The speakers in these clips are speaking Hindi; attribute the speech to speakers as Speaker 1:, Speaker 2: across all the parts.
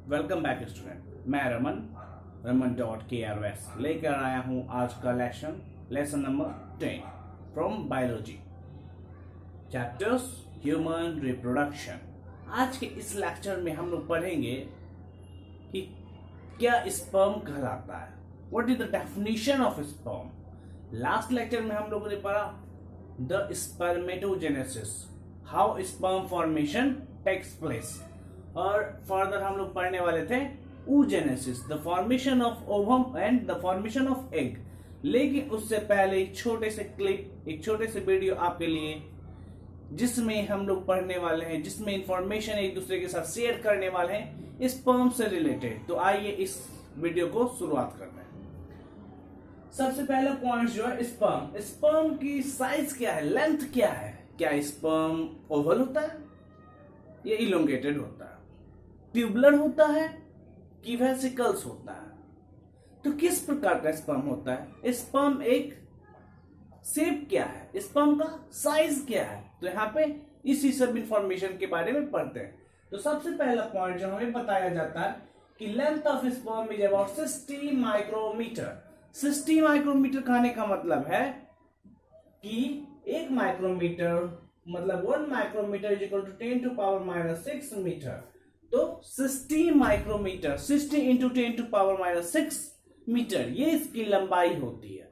Speaker 1: Welcome back student. मैं रमन.KRS लेकर आया हूँ आज का lesson number 10 from biology, chapters human reproduction. आज के इस लेक्चर में हम लोग पढ़ेंगे कि क्या स्पर्म कहलाता है, what is the definition of sperm. Last lecture में हम लोगों ने पढ़ा the spermatogenesis, how sperm formation takes place, और फर्दर हम लोग पढ़ने वाले थे oogenesis, the formation of ovum and the formation of egg. लेकिन उससे पहले एक छोटे से क्लिप, एक छोटे से वीडियो आपके लिए जिसमें हम लोग पढ़ने वाले हैं, जिसमें इंफॉर्मेशन एक दूसरे के साथ शेयर करने वाले हैं स्पर्म से रिलेटेड। तो आइए इस वीडियो को शुरुआत करते हैं। सबसे पहला पॉइंट जो है स्पर्म की साइज क्या है, लेंथ क्या है। क्या स्पर्म ओवल होता है, ये इलोंगेटेड होता है, ट्यूबुलर होता है कि वेसिकल्स होता है। तो किस प्रकार का स्पर्म होता है, स्पर्म एक शेप क्या है, स्पर्म का साइज क्या है। तो यहाँ पे इसी सब इंफॉर्मेशन के बारे में पढ़ते हैं। तो सबसे पहला पॉइंट जो हमें बताया जाता है कि length of sperm is about 60 micrometre. 60 micrometre कहने का मतलब है कि 1 माइक्रोमीटर मतलब 1 micrometre is equal to 10 to power minus 6 metre. तो 60 micrometre 60 into 10 to power minus 6 metre, ये इसकी लंबाई होती है।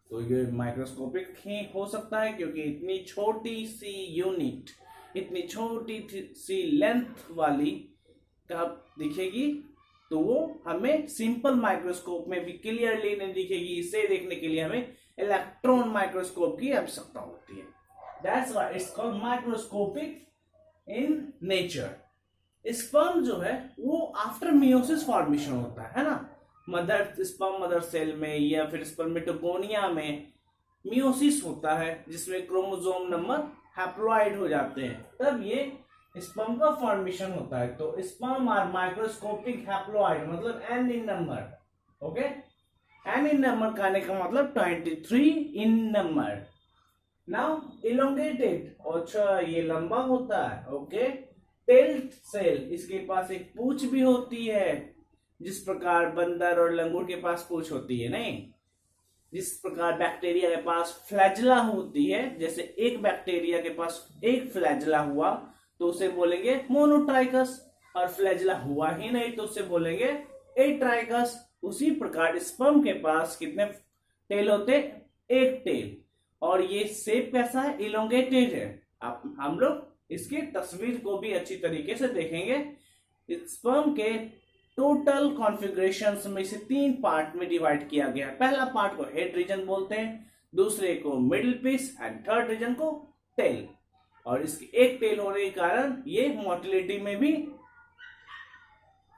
Speaker 1: तो ये माइक्रोस्कोपिक ही हो सकता है क्योंकि इतनी छोटी सी यूनिट, इतनी छोटी सी लेंथ वाली कब दिखेगी, तो वो हमें सिंपल माइक्रोस्कोप में भी क्लियरली नहीं दिखेगी। इसे देखने के लिए हमें इलेक्ट्रॉन माइक्रोस्कोप की आवश्यकता होती है। That's why it's called microscopic in nature. Sperm जो है वो आफ्टर मियोसिस फॉर्मेशन होता है ना, स्पर्म मदर सेल में या फिर स्पर्मेटोगोनिया में मियोसिस होता है जिसमें क्रोमोसोम नंबर हैप्लॉइड हो जाते हैं, तब ये स्पर्म का फॉर्मेशन होता है। तो स्पर्म आर माइक्रोस्कोपिक हैप्लॉइड मतलब n इन नंबर। ओके, n इन नंबर कहने का मतलब 23 इन नंबर। नाउ इलोंगेटेड, अच्छा ये लंबा होता है। ओके, टेल्ड सेल, इसके पास एक पूंछ भी होती है, जिस प्रकार बंदर और लंगूर के पास पूंछ होती है, नहीं जिस प्रकार बैक्टीरिया के पास फ्लैजला होती है। जैसे एक बैक्टीरिया के पास एक फ्लैजला हुआ तो उसे बोलेंगे मोनोट्राइकस, और फ्लैजला हुआ ही नहीं तो उसे बोलेंगे एट्राइकस। उसी प्रकार स्पर्म के पास कितने टेल होते, एक टेल, और ये शेप कैसा है, इलोंगेटेड है। अब हम लोग इसकी तस्वीर को भी अच्छी तरीके से देखेंगे। स्पर्म के टोटल कॉन्फ़िगरेशंस में से 3 पार्ट में डिवाइड किया गया है। पहला पार्ट को हेड रीजन बोलते हैं, दूसरे को middle piece and third region को टेल। और इसके एक टेल होने के कारण ये मोटिलिटी में भी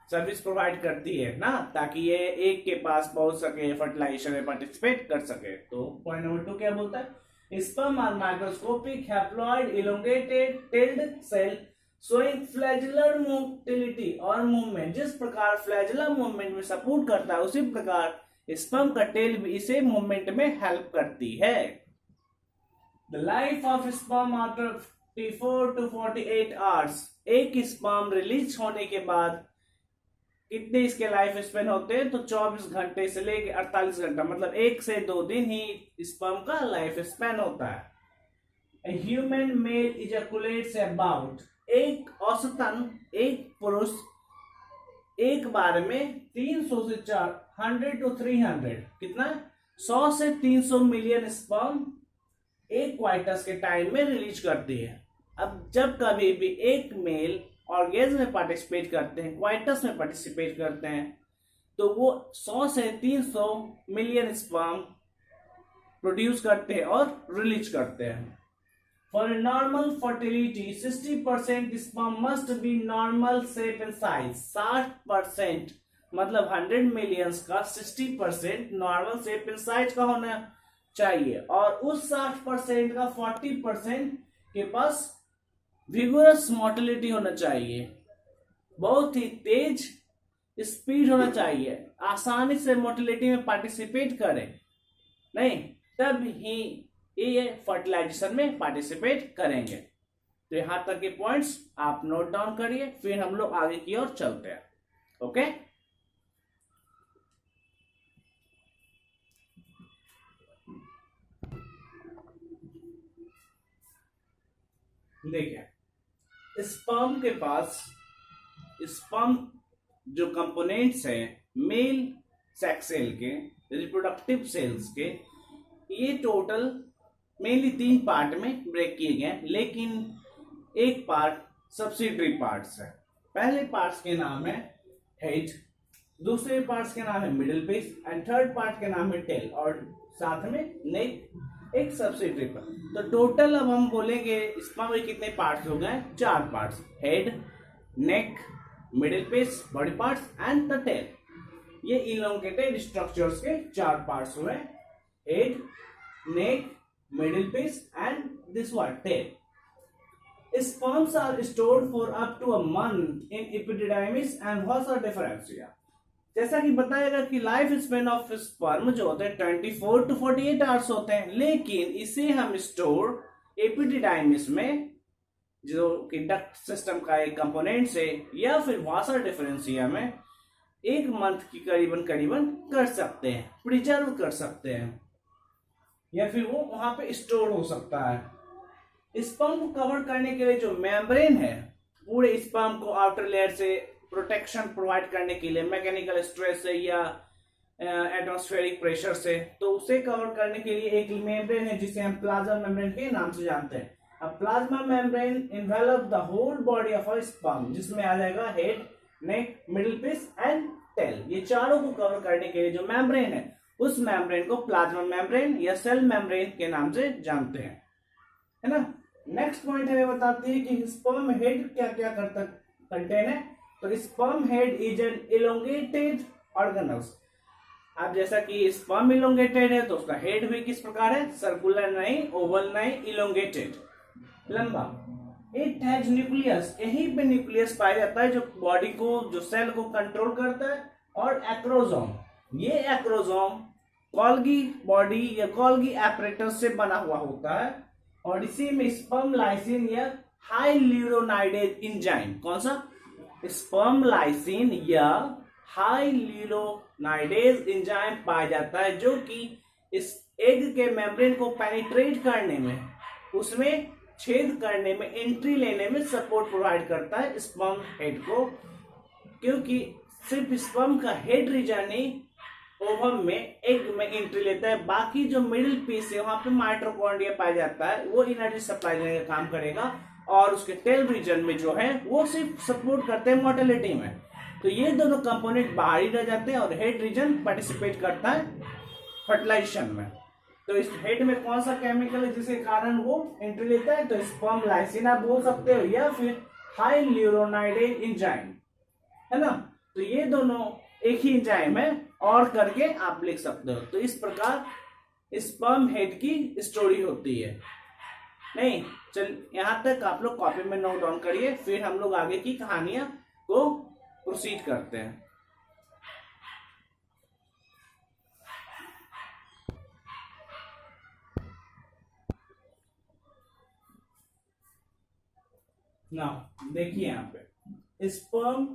Speaker 1: सर्विस प्रोवाइड करती है ना, ताकि ये एक के पास पहुंच सके, फर्टिलाइजेशन में पार्टिसिपेट कर सके। तो पॉइंट नंबर 2 क्या बोलता है, sperm are microscopic haploid elongated tailed cell showing flagellar motility और मूवमेंट। जिस प्रकार फ्लैजुलर मूवमेंट में सपोर्ट करता है उसी प्रकार स्पर्म का टेल भी इसे मूवमेंट में हेल्प करती है। The life of sperm after 24 to 48 hours, एक स्पर्म रिलीज होने के बाद कितने इसके लाइफ स्पेन होते हैं, तो 24 घंटे से लेकर 48 घंटा मतलब 1 से 2 दिन ही स्पर्म का लाइफ स्पेन होता है। ह्यूमन मेल इजैकुलेट्स अबाउट, एक औसतन एक पुरुष एक बार में 300 से 400 to 300 कितना 100 से 300 मिलियन स्पर्म एक क्वाइटस के टाइम में रिलीज करती है। अब जब कभी भी एक मेल ऑर्गेज्म में पार्टिसिपेट करते हैं, क्वाइटस में पार्टिसिपेट करते हैं, तो वो 100 से 300 मिलियन स्पर्म प्रोड्यूस करते हैं और रिलीज करते हैं। For normal fertility 60% sperm must be normal shape and size. 60% मतलब 100 मिलियंस का 60% नॉर्मल शेप एंड साइज का होना चाहिए, और उस 60% का 40% के पास विगोरस मोटिलिटी होना चाहिए, बहुत ही तेज स्पीड होना चाहिए, आसानी से मोटिलिटी में पार्टिसिपेट करें, नहीं तब ही ये फर्टिलाइजेशन में पार्टिसिपेट करेंगे। तो यहां तक के पॉइंट्स आप नोट डाउन करिए, फिर हम लोग आगे की ओर चलते हैं। ओके। देखिए स्पर्म के पास स्पर्म जो कंपोनेंट्स हैं मेल सेक्स सेल के, रिप्रोडक्टिव सेल्स के, ये टोटल मेनली 3 पार्ट में ब्रेक किए गए, लेकिन एक पार्ट सब्सिडरी पार्ट्स है। पहले पार्ट्स के नाम है हेड, दूसरे पार्ट्स के नाम है middle piece and third part के नाम है टेल, और साथ में नेक एक सब्सिडरी पार्ट। तो टोटल अब हम बोलेंगे स्पर्म के कितने पार्ट्स हो गए? 4 parts, head, neck, middle piece, body parts and the tail. ये इलोंगेटेड स्ट्रक्चर्स के 4 पार्ट्स हुए, head, neck, middle piece and this one tail. Sperms are stored for up to a month in epididymis and what's the difference here? जैसा कि बताएगा कि लाइफ स्पेन ऑफ स्पर्म जो होते हैं 24 to 48 आवर्स होते हैं, लेकिन इसे हम स्टोर एपिडिडाइमिस में जो कि डक्ट सिस्टम का एक कंपोनेंट है या फिर वासा डिफरेंशिया में 1 मंथ की करीबन कर सकते हैं, प्रिजर्व कर सकते हैं, या फिर वो वहां पे स्टोर हो सकता है। स्पर्म को कवर करने के लिए जो मेम्ब्रेन है, पूरे स्पर्म को आउटर लेयर से प्रोटेक्शन प्रोवाइड करने के लिए मैकेनिकल स्ट्रेस से या एटमॉस्फेरिक प्रेशर से, तो उसे कवर करने के लिए एक मेम्ब्रेन है जिसे हम प्लाज्मा मेम्ब्रेन के नाम से जानते हैं। अब plasma membrane envelop the whole body of a sperm, जिसमें आ जाएगा head, neck, middle piece and tail. ये चारों को कवर करने के लिए जो मेम्ब्रेन है, उस मेम्ब्रेन को प्लाज्मा मेम्ब्रेन या सेल मेम्ब्रेन के नाम से जानते हैं, है ना। नेक्स्ट पॉइंट हमें बताती है कि स्पर्म हेड क्या क्या करता कंटेन है। तो sperm head is an elongated organelles. अब जैसा कि स्पर्म इलोंगेटेड है तो उसका हेड भी किस प्रकार है? सर्कुलर नहीं, ओवल नहीं, इलोंगेटेड, लंबा। इट हैज न्यूक्लियस, यहीं पे न्यूक्लियस पाया जाता है जो बॉडी को, जो सेल को कंट्रोल करता है, और एक्रोसोम। ये एक्रोसोम गोल्गी बॉडी या गोल्गी एपरेटस से बना हुआ होता है, और इसी में स्पर्म लाइसिन या हाइल्यूरोनाइडेज एंजाइम, कौन सा? स्पर्म लाइसिन या हाइल्यूरोनाइडेज एंजाइम पाया जाता है, जो कि इस एग के मेम्ब्रेन को पेनिट्रेट करने में, उसमें छेद करने में, एंट्री लेने में सपोर्ट प्रोवाइड करता है स्पर्म हेड को, क्योंकि सिर्फ स्पर्म का हेड रीजन ही ओवम में, एग में एंट्री लेता है। बाकी जो मिडिल पीस है वहां पे माइटोकॉन्ड्रिया पाया जाता है, वो एनर्जी सप्लाई देने का काम करेगा, और उसके टेल रीजन में जो है वो सिर्फ सपोर्ट करते हैं मोटिलिटी में। तो ये दोनों कंपोनेंट बाहरी रह जाते हैं और हेड रीजन पार्टिसिपेट करता है फर्टिलाइजेशन में। तो इस हेड में कौन सा केमिकल है जिसके कारण वो एंट्री लेता है? तो स्पर्म लाइसिन आप बोल सकते हो, या फिर हाइल्यूरोनाइडेज एंजाइम, है ना। तो ये दोनों एक ही एंजाइम है, और करके आप लिख सकते हो। तो इस प्रकार स्पर्म हेड की स्टोरी होती है। नहीं, चल यहां तक आप लोग कॉपी में नोट डाउन करिए, फिर हम लोग आगे की कहानियां को प्रोसीड करते हैं। नाउ देखिए यहाँ पे स्पर्म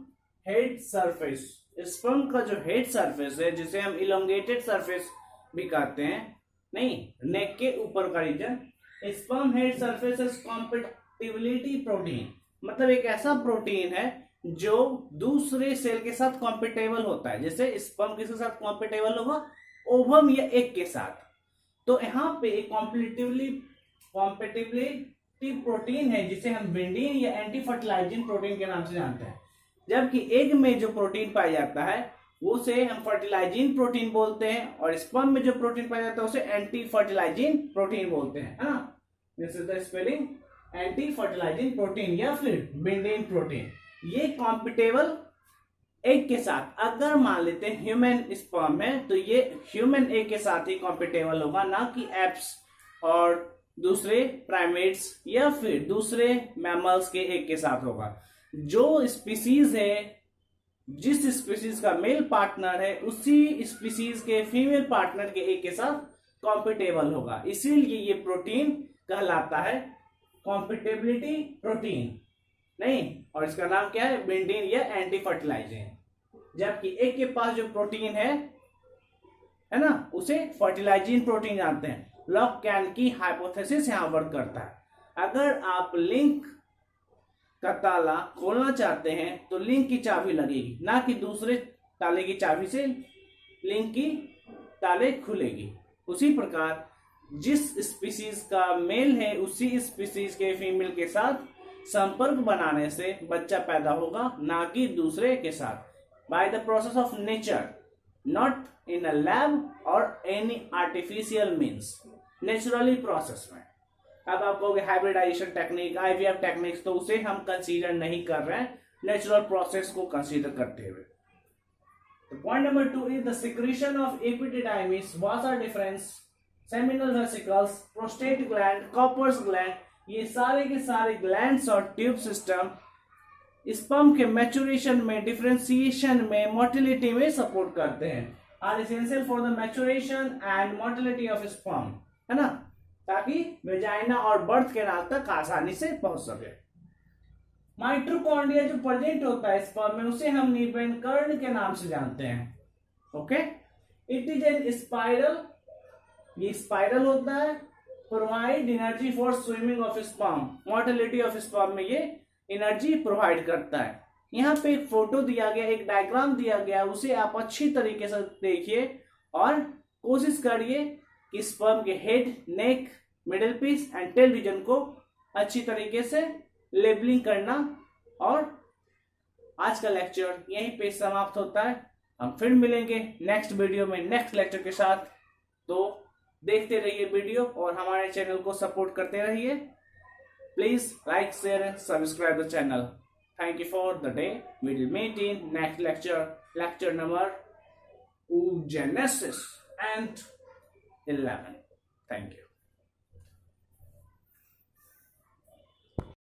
Speaker 1: हेड सरफेस। स्पर्म का जो हेड सरफेस है, जिसे हम इलोंगेटेड सरफेस भी कहते हैं, नहीं, नेक के ऊपर का region, sperm head surface is compatibility protein, मतलब एक ऐसा प्रोटीन है जो दूसरे सेल के साथ कॉम्पिटेबल होता है। जैसे स्पर्म किसके साथ कॉम्पिटेबल होगा? ओवम या एग के साथ। तो यहाँ पे एक कॉम्पिटिबिलिटी प्रोटीन है जिसे हम विंडीन या एंटी फर्टिलाइजिंग प्रोटीन के नाम से जानते हैं। जबकि एग में जो प्रोटीन पाया जाता है उसे हम फर्टिलाइजिंग प्रोटीन बोलते हैं, और स्पर्म में जो प्रोटीन पाया जाता है उसे एंटी फर्टिलाइजिंग प्रोटीन बोलते हैं, है ना। This is the spelling, anti fertilising protein या फिर विंडीन प्रोटीन। ये कॉम्पिटेबल एग के साथ, अगर मान लेते हैं ह्यूमन स्पर्म है तो ये ह्यूमन एग के साथ ही कॉम्पिटेबल होगा, ना कि एप्स और दूसरे प्राइमेट्स या फिर दूसरे मैमल्स के एग के साथ होगा। जो स्पीसीज है, जिस स्पीसीज का मेल पार्टनर है, उसी स्पीसीज के फीमेल पार्टनर के एग के साथ कॉम्पिटेबल होगा। इसीलिए ये प्रोटीन कहलाता है कॉम्पिटेबिलिटी प्रोटीन, नहीं, और इसका नाम क्या है? विंडीन या एंटी फर्टिलाइजिंग। जबकि एक के पास जो प्रोटीन है ना, उसे फर्टिलाइजिंग प्रोटीन जानते हैं। लॉक कैन की हाइपोथेसिस यहां वर्क करता है। अगर आप लिंक का ताला खोलना चाहते हैं तो लिंक की चाबी लगेगी, ना कि दूसरे ताले की चाबी से लिंक की ताले खुलेगी। उसी प्रकार जिस स्पीसीज का मेल है उसी स्पीसीज के फीमेल के साथ संपर्क बनाने से बच्चा पैदा होगा, ना कि दूसरे के साथ। By the process of nature, not in a lab or any artificial means, naturally process में। अब आप कहोगे हाइब्रिडाइजेशन टेक्निक, आईवीएफ टेक्निक्स, तो उसे हम कंसीडर नहीं कर रहे हैं, नेचुरल प्रोसेस को कंसीडर करते हुए। Point number 2 is the secretion of epididymis, vasa deferens, seminal vesicles, prostate gland, Cowper's gland, ये सारे के सारे ग्लैंड्स और ट्यूब सिस्टम स्पर्म के मैच्योरेशन में, डिफरेंशिएशन में, मोटिलिटी में सपोर्ट करते हैं। Are essential for the maturation and motility of sperm, है ना, ताकि वेजाइना और बर्थ कैनाल तक आसानी से पहुंच सके। माइटोकॉन्ड्रिया जो प्रेजेंट होता है स्पर्म में, उसे हम नीबेन कर्ण के नाम से जानते हैं। Okay, it is an spiral, ये स्पाइरल होता है, provide energy for swimming of sperm, motility of sperm में ये एनर्जी प्रोवाइड करता है। यहाँ पे एक फोटो दिया गया, एक डायग्राम दिया गया, उसे आप अच्छी तरीके से देखिए और कोशिश करिए कि स्पर्म के head, neck, middle piece and tail region को अच्छी तरीके से लेबलिंग करना। और आज का लेक्चर यहीं पे समाप्त होता है। हम फिर मिलेंगे नेक्स्ट वीडियो में नेक्स्ट लेक्चर के साथ। तो देखते रहिए वीडियो और हमारे चैनल को सपोर्ट करते रहिए। Please like, share and subscribe the channel. Thank you for the day. We will meet in next lecture, lecture number Oogenesis and 11. Thank you.